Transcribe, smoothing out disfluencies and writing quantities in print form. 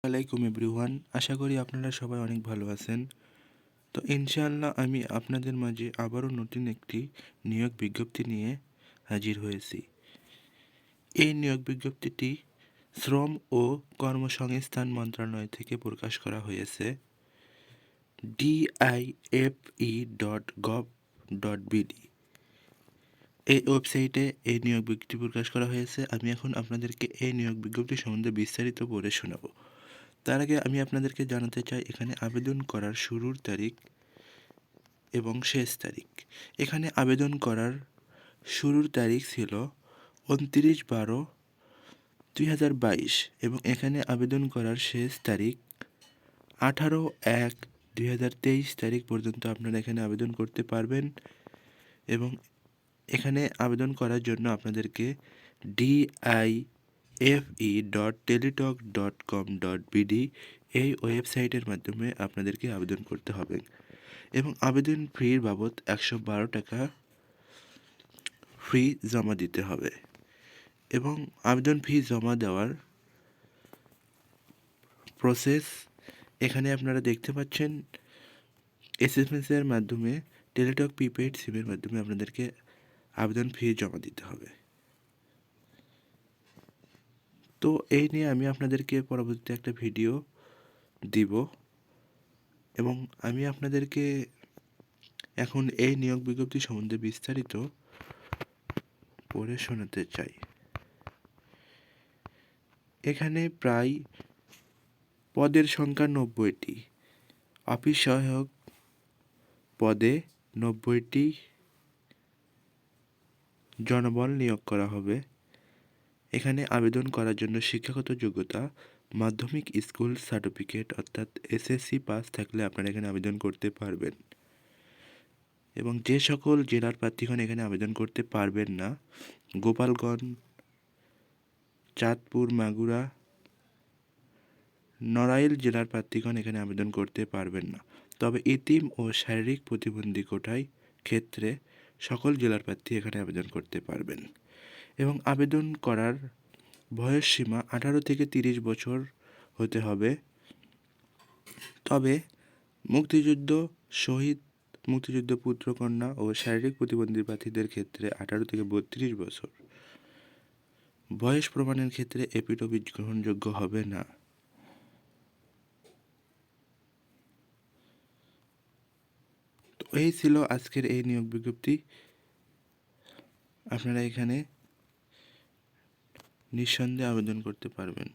আলাইকুম এভরিওয়ান, আশা করি আপনারা সবাই অনেক ভালো আছেন। তো ইনশাআল্লাহ আমি আপনাদের মাঝে আবারও নতুন একটি নিয়োগ বিজ্ঞপ্তি নিয়ে হাজির হয়েছি। এই নিয়োগ বিজ্ঞপ্তিটি শ্রম ও কর্মসংস্থান মন্ত্রণালয় থেকে প্রকাশ করা হয়েছে dife.gov.bd। এই ওয়েবসাইটে এই নিয়োগ বিজ্ঞপ্তি প্রকাশ করা হয়েছে। আমি এখন আপনাদেরকে এই নিয়োগ বিজ্ঞপ্তি সম্বন্ধে বিস্তারিত পড়ে শোনাবো। তার আগে আমি আপনাদেরকে জানাতে চাই এখানে আবেদন করার শুরুর তারিখ এবং শেষ তারিখ। এখানে আবেদন করার শুরুর তারিখ ছিল 29/12/2022 এবং এখানে আবেদন করার শেষ তারিখ 18/1/2023 তারিখ পর্যন্ত আপনারা এখানে আবেদন করতে পারবেন। এবং এখানে আবেদন করার জন্য আপনাদেরকে dife.teletalk.com.bd এই ওয়েবসাইটের মাধ্যমে আপনাদেরকে আবেদন করতে হবে এবং আবেদন ফির বাবদ 112 টাকা ফি জমা দিতে হবে। এবং আবেদন ফি জমা দেওয়ার প্রসেস এখানে আপনারা দেখতে পাচ্ছেন। এসএমএসের মাধ্যমে টেলিটক প্রিপেইড সিমের মাধ্যমে আপনাদেরকে আবেদন ফি জমা দিতে হবে। তো এই নিয়ে আমি আপনাদেরকে পরবর্তীতে একটা ভিডিও দিব এবং আমি আপনাদেরকে এখন এই নিয়োগ বিজ্ঞপ্তি সম্বন্ধে বিস্তারিত পড়ে শোনাতে চাই। এখানে প্রায় পদের সংখ্যা 90টি। অফিস সহায়ক পদে 90টি জনবল নিয়োগ করা হবে। এখানে আবেদন করার জন্য শিক্ষাগত যোগ্যতা মাধ্যমিক স্কুল সার্টিফিকেট অর্থাৎ এসএসসি পাস থাকলে আপনারা এখানে আবেদন করতে পারবেন। এবং যে সকল জেলার প্রার্থীগণ এখানে আবেদন করতে পারবেন না, গোপালগঞ্জ, চাঁদপুর, মাগুরা, নড়াইল জেলার প্রার্থীগণ এখানে আবেদন করতে পারবেন না। তবে এতিম ও শারীরিক প্রতিবন্ধী কোটায় ক্ষেত্রে সকল জেলার প্রার্থী এখানে আবেদন করতে পারবেন। এবং আবেদন করার বয়স সীমা 18 থেকে 30 বছর হতে হবে। তবে মুক্তিযুদ্ধ, শহীদ, মুক্তিযুদ্ধ পুত্রকন্যা ও শারীরিক প্রতিবন্ধী প্রার্থীদের ক্ষেত্রে 18 থেকে 32 বছর। বয়স প্রমাণের ক্ষেত্রে এপিডভিট গ্রহণযোগ্য হবে না। তো এই ছিল আজকের এই নিয়োগ বিজ্ঞপ্তি। আপনারা এখানে নিঃসন্দেহে আবেদন করতে পারবেন।